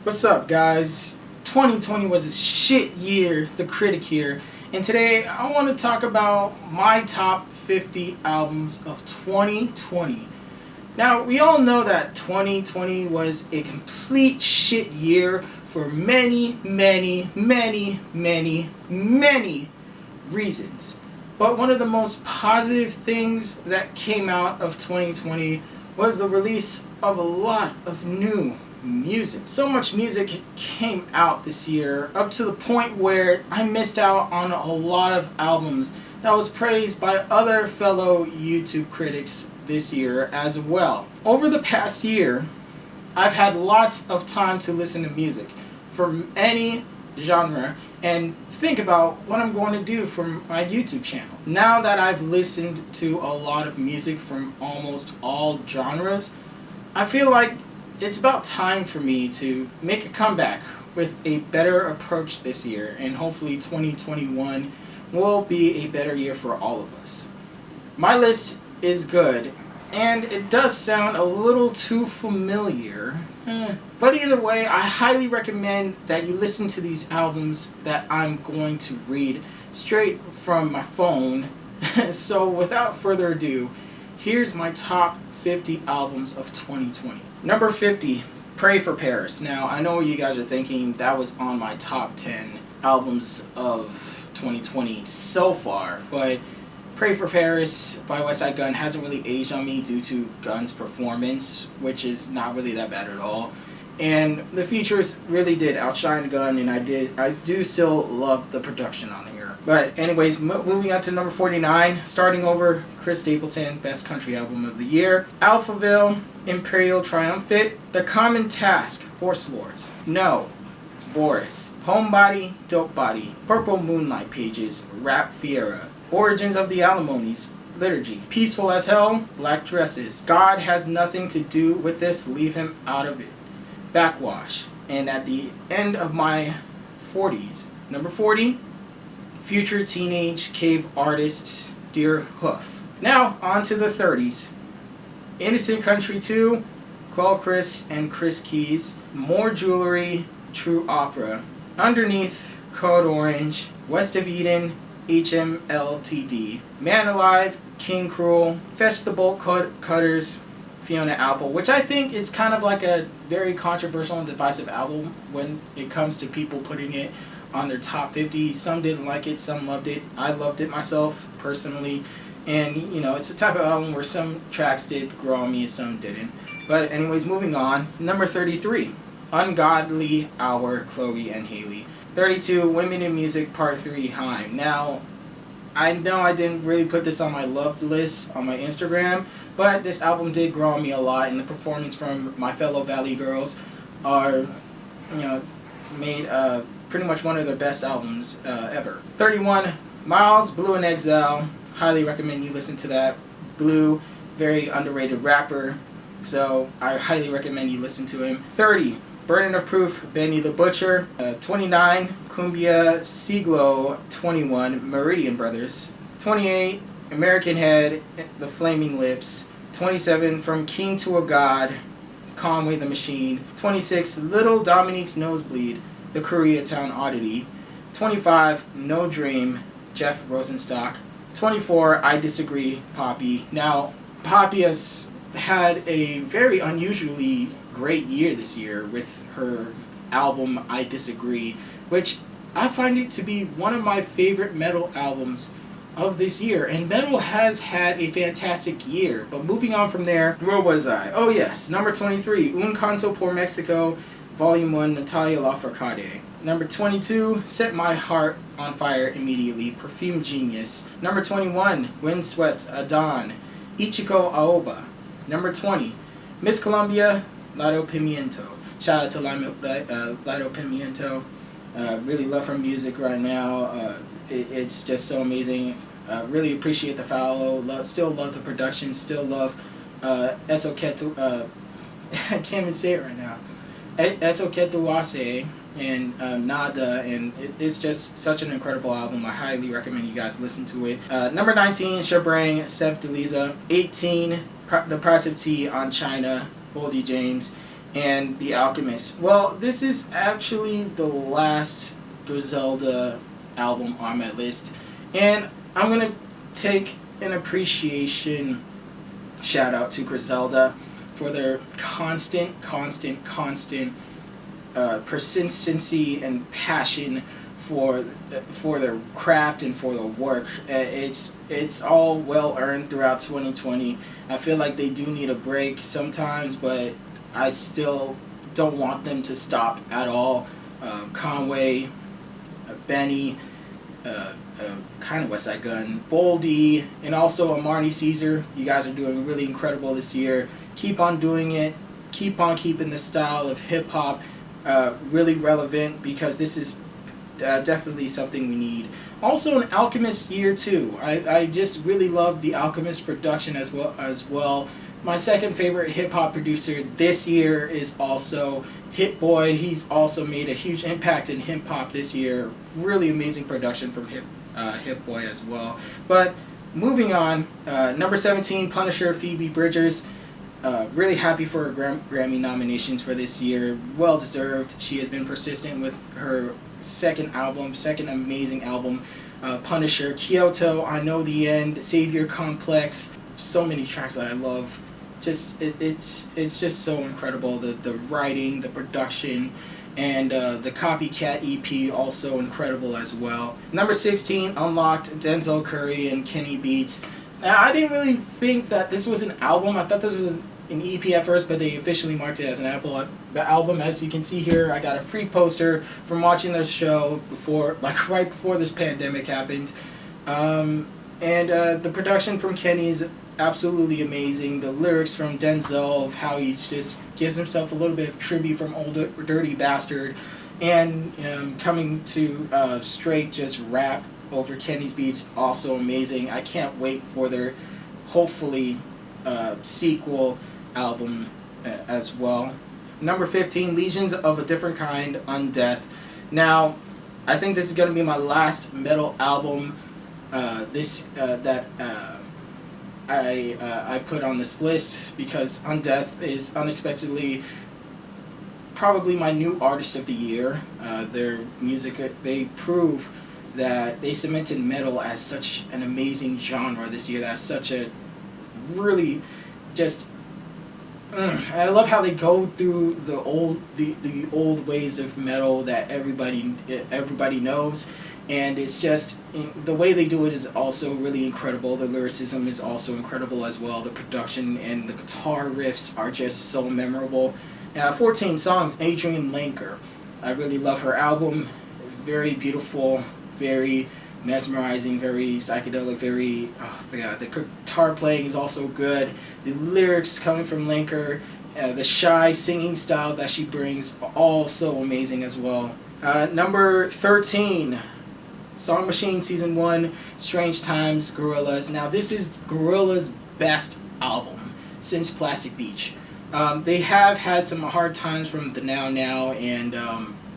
What's up, guys? 2020 was a shit year, the critic here, and today I want to talk about my top 50 albums of 2020. Now, we all know that 2020 was a complete shit year for many reasons. But one of the most positive things that came out of 2020 was the release of a lot of new music. So much music came out this year, up to the point where I missed out on a lot of albums that was praised by other fellow YouTube critics this year as well. Over the past year, I've had lots of time to listen to music from any genre and think about what I'm going to do for my YouTube channel. Now that I've listened to a lot of music from almost all genres, I feel like it's about time for me to make a comeback with a better approach this year, and hopefully 2021 will be a better year for all of us. My list is good, and it does sound a little too familiar, but either way, I highly recommend that you listen to these albums that I'm going to read straight from my phone. So without further ado, here's my top 50 albums of 2020. Number 50, Pray for Paris. Now, I know what you guys are thinking, that was on my top 10 albums of 2020 so far, but Pray for Paris by Westside Gunn hasn't really aged on me due to Gunn's performance, which is not really that bad at all. And the features really did outshine Gunn, and I do still love the production on here. But anyways, moving on to number 49, starting over, Chris Stapleton, Best Country Album of the Year. Alphaville, Imperial Triumphant, The Common Task, Horse Lords. No, Boris. Homebody, Dope Body, Purple Moonlight Pages, Rap Fiera. Origins of the Alimonies, Liturgy. Peaceful as Hell, Black Dresses. God Has Nothing to Do with This, Leave Him Out of It. Backwash. And at the end of my 40s, number 40, Future Teenage Cave Artists, Dear Hoof. Now, on to the 30s. Innocent Country 2, Quell Chris and Chris Keys, More Jewelry, True Opera. Underneath, Code Orange, West of Eden, HMLTD. Man Alive, King Cruel, Fetch the Bolt Cutters, Fiona Apple, which I think is kind of like a very controversial and divisive album when it comes to people putting it on their top 50. Some didn't like it, some loved it. I loved it myself, personally. And, you know, it's a type of album where some tracks did grow on me and some didn't. But anyways, moving on. Number 33, Ungodly Hour, Chloe and Haley. 32, Women in Music Part 3, Haim. Now, I know I didn't really put this on my loved list on my Instagram, but this album did grow on me a lot, and the performance from my fellow Valley girls are, you know, made pretty much one of their best albums ever. 31, Miles, Blue in Exile. Highly recommend you listen to that. Blue, very underrated rapper, so I highly recommend you listen to him. 30, Burden of Proof, Benny the Butcher. 29, Cumbia Siglo. 21, Meridian Brothers. 28, American Head, The Flaming Lips. 27, From King to a God, Conway the Machine. 26, Little Dominique's Nosebleed, The Koreatown Oddity. 25, No Dream, Jeff Rosenstock. 24, I Disagree, Poppy. Now, Poppy has had a very unusually great year this year with her album I Disagree, which I find it to be one of my favorite metal albums of this year. And metal has had a fantastic year. But moving on from there, where was I? Oh yes, number 23, Un Canto por Mexico, Volume 1, Natalia Lafourcade. Number 22, Set My Heart on Fire Immediately, Perfume Genius. Number 21, Windswept Adon, Ichiko Aoba. Number 20, Miss Colombia, Lado Pimiento. Shout out to Lado Pimiento. Really love her music right now. It's just so amazing. Really appreciate the follow. Still love the production. Still love Eso Ketu. I can't even say it right now. Eso Ketuase and Nada, and it's just such an incredible album. I highly recommend you guys listen to it. Number 19, Shabrang, Sev Deliza. 18, The Price of Tea on China, Boldy James. and The Alchemist. Well, this is actually the last Griselda album on my list, and I'm gonna take an appreciation shout out to Griselda for their constant persistency and passion for their craft and for their work. It's all well earned throughout 2020. I feel like they do need a break sometimes, but I still don't want them to stop at all. Conway, Benny, kind of West Side Gun, Boldy, and also Amarni Caesar. You guys are doing really incredible this year. Keep on doing it. Keep on keeping the style of hip hop really relevant, because this is definitely something we need. Also an Alchemist year too. I just really love the Alchemist production as well. My second favorite hip hop producer this year is also Hit Boy. He's also made a huge impact in hip hop this year. Really amazing production from Hit Boy as well. But moving on, number 17, Punisher, Phoebe Bridgers. Really happy for her Grammy nominations for this year. Well deserved. She has been persistent with her second amazing album, Punisher, Kyoto, I Know the End, Savior Complex. So many tracks that I love. It's just so incredible. The writing, the production, and the Copycat EP also incredible as well. Number 16, Unlocked, Denzel Curry and Kenny Beats. Now, I didn't really think that this was an album. I thought this was an EP at first, but they officially marked it as an album. As you can see here, I got a free poster from watching their show right before this pandemic happened. And the production from Kenny is absolutely amazing. The lyrics from Denzel, of how he just gives himself a little bit of tribute from Old Dirty Bastard, and coming to straight just rap over Kenny's beats, also amazing. I can't wait for their hopefully sequel album as well. Number 15, Legions of a Different Kind, Undeath. Now, I think this is going to be my last metal album I put on this list, because Undeath is unexpectedly probably my new artist of the year. Their music, they prove that they cemented metal as such an amazing genre this year. That's such a really just I love how they go through the old ways of metal that everybody knows, and it's just the way they do it is also really incredible. The lyricism is also incredible as well. The production and the guitar riffs are just so memorable. 14 songs, Adrian Lanker. I really love her album. Very beautiful, very mesmerizing, very psychedelic, the guitar playing is also good. The lyrics coming from Lanker, the shy singing style that she brings, all so amazing as well. Number 13, Song Machine Season 1, Strange Times, Gorillaz. Now this is Gorillaz' best album since Plastic Beach. They have had some hard times from the Now, and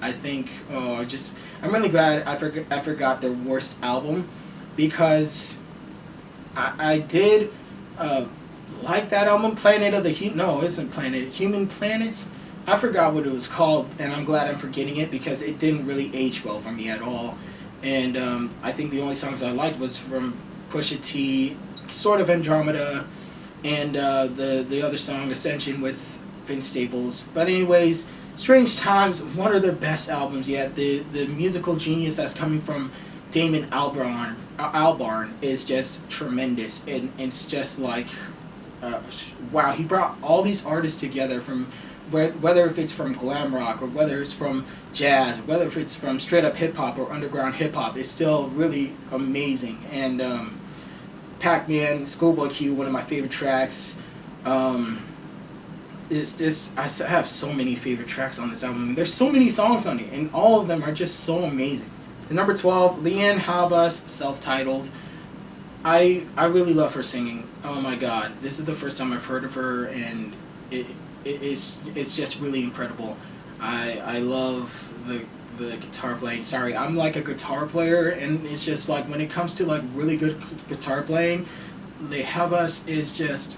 I think, I'm really glad I forgot their worst album, because I did like that album, Human Planets. I forgot what it was called, and I'm glad I'm forgetting it, because it didn't really age well for me at all. And I think the only songs I liked was from Pusha T, sort of Andromeda, and the other song, Ascension, with Vince Staples. But anyways, Strange Times, one of their best albums yet. The musical genius that's coming from Damon Albarn is just tremendous, and it's just like, wow, he brought all these artists together, from whether if it's from glam rock, or whether it's from jazz, or whether if it's from straight up hip hop or underground hip hop. It's still really amazing. And Pac-Man, Schoolboy Q, one of my favorite tracks. I have so many favorite tracks on this album. There's so many songs on it, and all of them are just so amazing. And number 12, Leane Hobbus, Self-Titled. I really love her singing. Oh my god, this is the first time I've heard of her, and it's just really incredible. I love the guitar playing. Sorry, I'm like a guitar player, and it's just like when it comes to like really good guitar playing, Leane Hobbus is just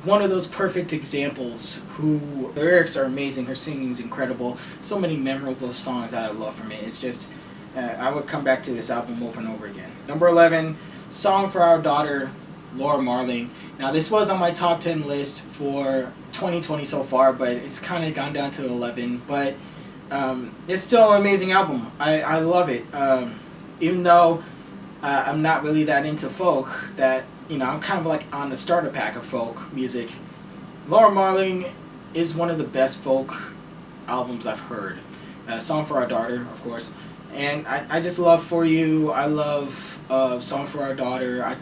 one of those perfect examples who the lyrics are amazing, her singing is incredible, so many memorable songs that I love from it. It's just, I would come back to this album over and over again. Number 11, Song for Our Daughter, Laura Marling. Now this was on my top 10 list for 2020 so far, but it's kind of gone down to 11, but it's still an amazing album. I love it. Even though I'm not really that into folk, that, you know, I'm kind of like on the starter pack of folk music, Laura Marling is one of the best folk albums I've heard. Song for Our Daughter, of course. And I just love For You. I love Song for Our Daughter.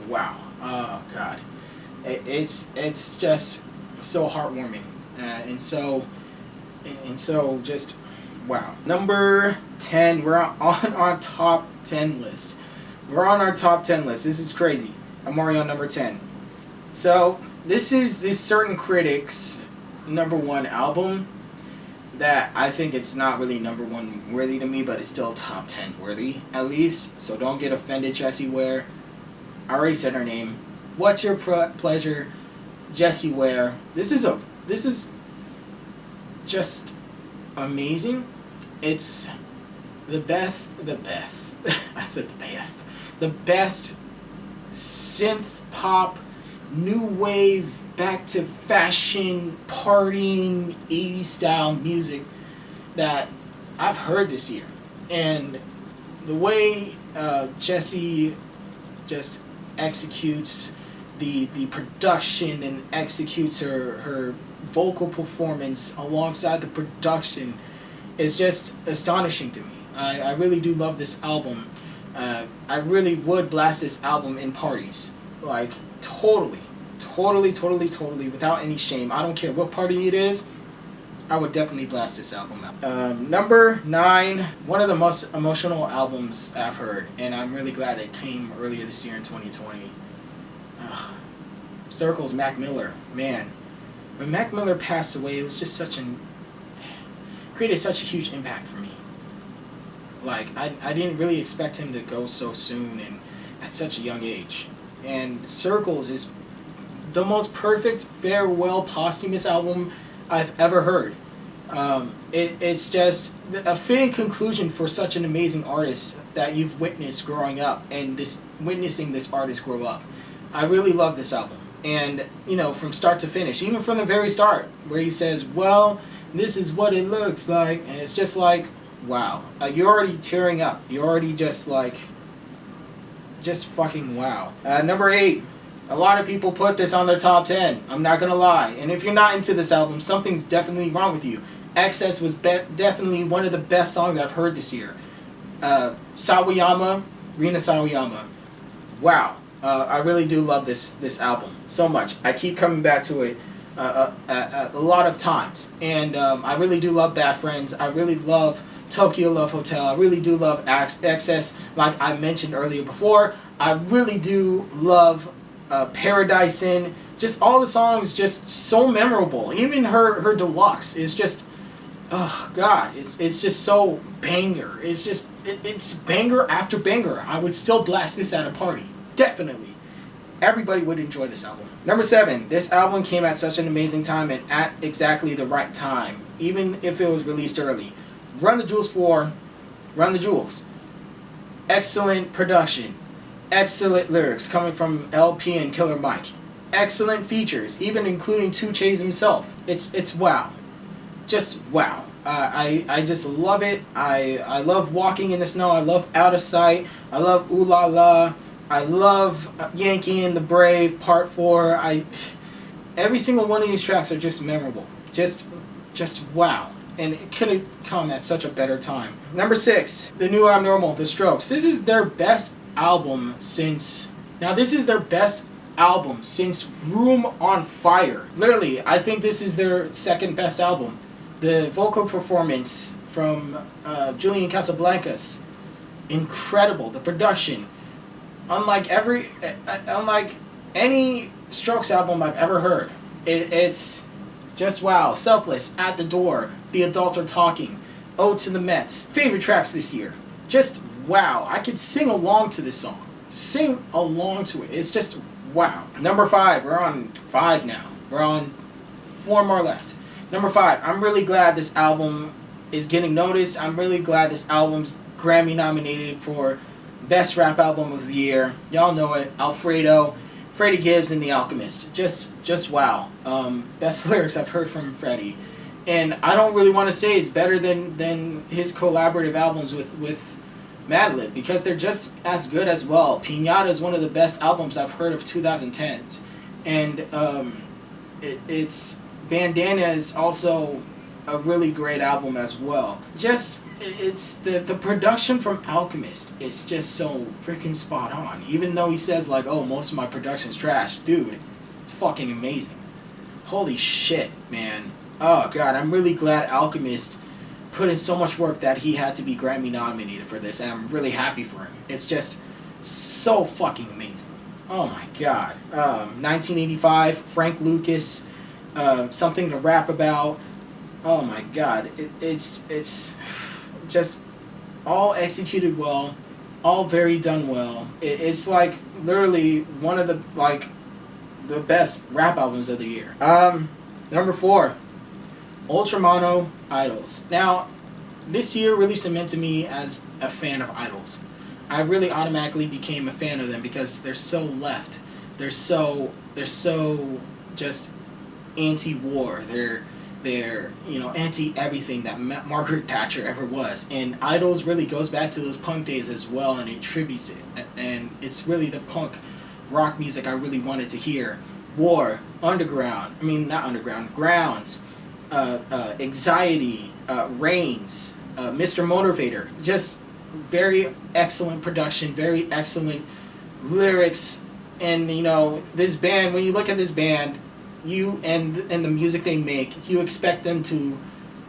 Wow. Oh, God. It's just so heartwarming. And so just, wow. Number 10, we're on our top 10 list. We're on our top 10 list. This is crazy. I'm already on number 10. So, this is this certain critics' number 1 album that I think it's not really number 1 worthy to me, but it's still top 10 worthy, at least. So don't get offended, Jessie Ware. I already said her name. What's Your Pleasure, Jessie Ware. This is just amazing. It's the best I said the best synth pop, new wave, back to fashion, partying, 80s style music that I've heard this year. And the way Jessie just executes the production and executes her vocal performance alongside the production is just astonishing to me. I really do love this album. I really would blast this album in parties. Like, totally, without any shame. I don't care what party it is, I would definitely blast this album out. Number 9, one of the most emotional albums I've heard, and I'm really glad it came earlier this year in 2020. Circles, Mac Miller. Man, when Mac Miller passed away, it was just created such a huge impact for me. Like, I didn't really expect him to go so soon and at such a young age. And Circles is the most perfect farewell posthumous album I've ever heard. It's just a fitting conclusion for such an amazing artist that you've witnessed growing up and witnessing this artist grow up. I really love this album. And, you know, from start to finish, even from the very start, where he says, well, this is what it looks like, and it's just like, wow. You're already tearing up. You're already just like, just fucking wow. Number 8. A lot of people put this on their top 10. I'm not gonna lie. And if you're not into this album, something's definitely wrong with you. Excess was definitely one of the best songs I've heard this year. Sawayama, Rina Sawayama. Wow. I really do love this album so much. I keep coming back to it a lot of times. And I really do love Bad Friends. I really love Tokyo Love Hotel. I really do love Excess, like I mentioned earlier before. I really do love Paradise Inn. Just all the songs just so memorable. Even her deluxe is just, oh God, it's just so banger. It's banger after banger. I would still blast this at a party. Definitely. Everybody would enjoy this album. Number 7, this album came at such an amazing time and at exactly the right time, even if it was released early. Run the Jewels 4, Run the Jewels. Excellent production. Excellent lyrics coming from LP and Killer Mike. Excellent features, even including 2 Chainz himself. It's wow. Just wow. I just love it. I love Walking in the Snow. I love Out of Sight. I love Ooh La La. I love Yankee and the Brave, Part 4. Every single one of these tracks are just memorable. Just wow. And it could have come at such a better time. Number 6, The New Abnormal, The Strokes. This is their best album since... Now, this is their best album since Room on Fire. Literally, I think this is their second best album. The vocal performance from Julian Casablancas, incredible. The production, unlike any Strokes album I've ever heard. It's just wow. Selfless, At the Door, The Adults Are Talking, Ode to the Mets. Favorite tracks this year. Just wow. I could sing along to this song. Sing along to it. It's just wow. Number 5, we're on 5 now. We're on 4 more left. Number 5, I'm really glad this album is getting noticed. I'm really glad this album's Grammy nominated for Best Rap Album of the Year. Y'all know it. Alfredo, Freddie Gibbs, and The Alchemist. Just wow. Best lyrics I've heard from Freddie. And I don't really want to say it's better than his collaborative albums with Madlib, because they're just as good as well. Piñata is one of the best albums I've heard of 2010s. And it's Bandana is also a really great album as well. It's the production from Alchemist is just so freaking spot on. Even though he says like, oh, most of my production's trash. Dude, it's fucking amazing. Holy shit, man. Oh god, I'm really glad Alchemist put in so much work that he had to be Grammy nominated for this, and I'm really happy for him. It's just so fucking amazing. Oh my god. 1985, Frank Lucas, Something to Rap About. Oh my god. It's just all executed well, all very done well. It's like literally one of the best rap albums of the year. Number 4, Ultramono, Idols. Now, this year really cemented me as a fan of Idols. I really automatically became a fan of them because they're so left. They're so just anti-war. They're anti-everything that Margaret Thatcher ever was. And Idols really goes back to those punk days as well, and it tributes it. And it's really the punk rock music I really wanted to hear. War, Underground, Grounds, Anxiety, Reigns, Mr. Motivator. Just very excellent production, very excellent lyrics. And this band, when you look at this band, you and the music they make, you expect them to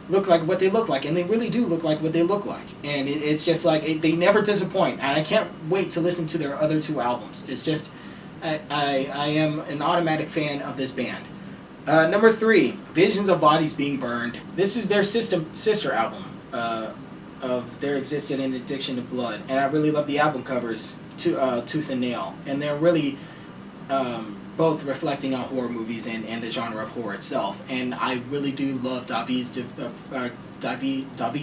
look like what they look like, and they really do look like what they look like. And it's just like they never disappoint, and I can't wait to listen to their other 2 albums. It's just I am an automatic fan of this band. Number 3, Visions of Bodies Being Burned. This is their sister album of There Existed an Addiction to Blood, and I really love the album covers, Tooth and Nail, and they're really both reflecting on horror movies and the genre of horror itself. And I really do love David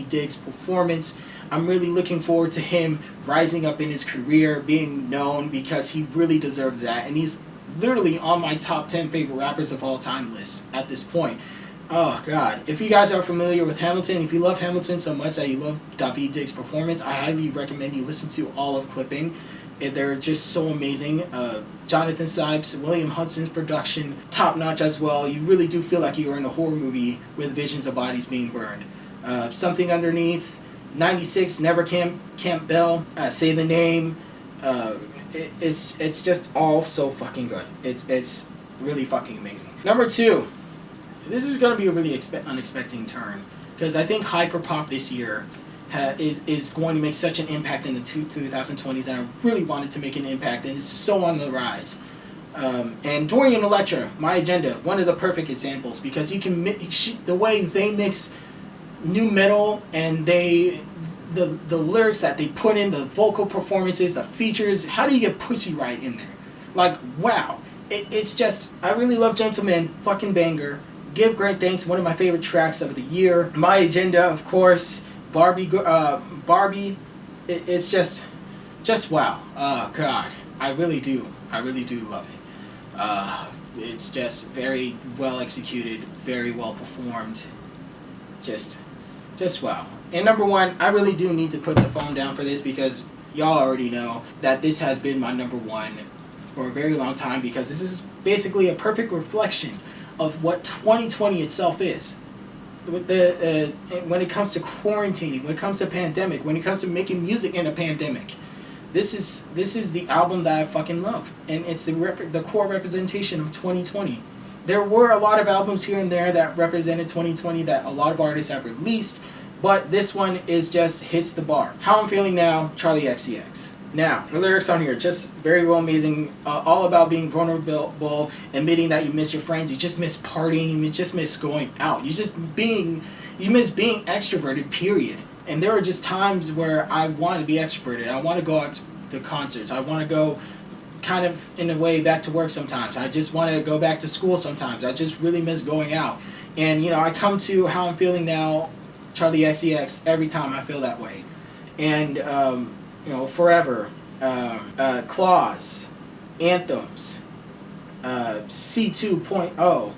Diggs' performance. I'm really looking forward to him rising up in his career, being known, because he really deserves that. And he's literally on my top 10 favorite rappers of all time list at this point. Oh god. If you guys are familiar with Hamilton, if you love Hamilton so much that you love David Diggs' performance, I highly recommend you listen to all of Clipping. They're just so amazing. Jonathan Sipes, William Hudson's production, top notch as well. You really do feel like you're in a horror movie with Visions of Bodies Being Burned. Something Underneath, 96, Never Camp Bell, Say the Name. It's just all so fucking good. It's really fucking amazing. Number 2, this is going to be a really unexpected turn, because I think hyperpop this year is going to make such an impact in the 2020s, and I really wanted to make an impact, and it's so on the rise. And Dorian Electra, My Agenda, one of the perfect examples, because he can the way they mix new metal and the lyrics that they put in, the vocal performances, the features. How do you get Pussy Riot in there? Like, wow. It's just, I really love Gentleman, fucking banger. Give Great Thanks, one of my favorite tracks of the year. My Agenda, of course. Barbie. It's just wow. Oh god, I really do love it. It's just very well executed, very well performed. Just wow. And number 1, I really do need to put the phone down for this, because y'all already know that this has been my number 1 for a very long time, because this is basically a perfect reflection of what 2020 itself is. When it comes to quarantining, when it comes to pandemic, when it comes to making music in a pandemic, this is the album that I fucking love, and it's the core representation of 2020. There were a lot of albums here and there that represented 2020 that a lot of artists have released, but this one is just hits the bar. How I'm Feeling Now, Charlie XCX. Now, the lyrics on here, just very well amazing, all about being vulnerable, admitting that you miss your friends, you just miss partying, you just miss going out, you miss being extroverted, period. And there are just times where I want to be extroverted, I want to go out to concerts, I want to go kind of in a way back to work sometimes. I just want to go back to school sometimes. I just really miss going out. And, you know, I come to how I'm feeling now, Charlie XCX, every time I feel that way. And, you know, Forever, Claws, Anthems, C2.0.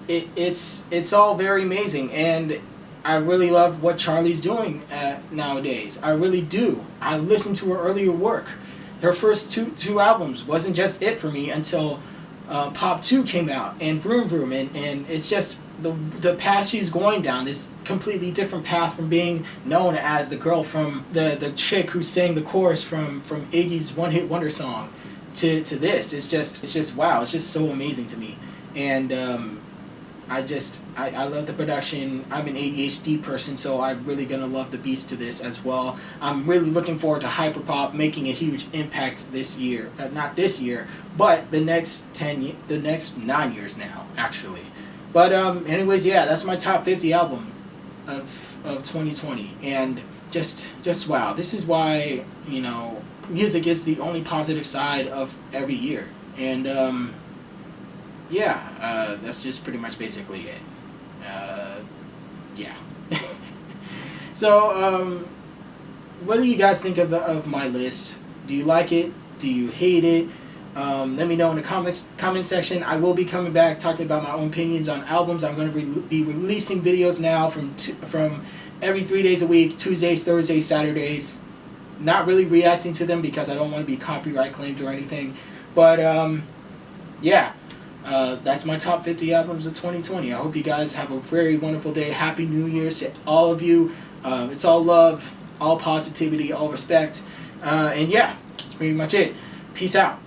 It's all very amazing, and I really love what Charlie's doing nowadays. I really do. I listened to her earlier work. Her first two albums wasn't just it for me until Pop 2 came out, and Vroom Vroom, and it's just the path she's going down, this completely different path from being known as the girl from the chick who sang the chorus from Iggy's One Hit Wonder song to this. It's just wow. It's just so amazing to me, and I love the production. I'm an ADHD person, so I'm really gonna love the beats to this as well. I'm really looking forward to hyperpop making a huge impact this year. Not this year, but the next 9 years now, actually. But anyways, yeah, that's my top 50 album of 2020, and just wow. This is why, you know, music is the only positive side of every year, and yeah, that's just pretty much basically it. Yeah. So, what do you guys think of my list? Do you like it? Do you hate it? Let me know in the comment section. I will be coming back talking about my own opinions on albums. I'm going to be releasing videos now from every 3 days a week, Tuesdays, Thursdays, Saturdays. Not really reacting to them because I don't want to be copyright claimed or anything. But, yeah. That's my top 50 albums of 2020. I hope you guys have a very wonderful day. Happy New Year's to all of you. It's all love, all positivity, all respect. And yeah, that's pretty much it. Peace out.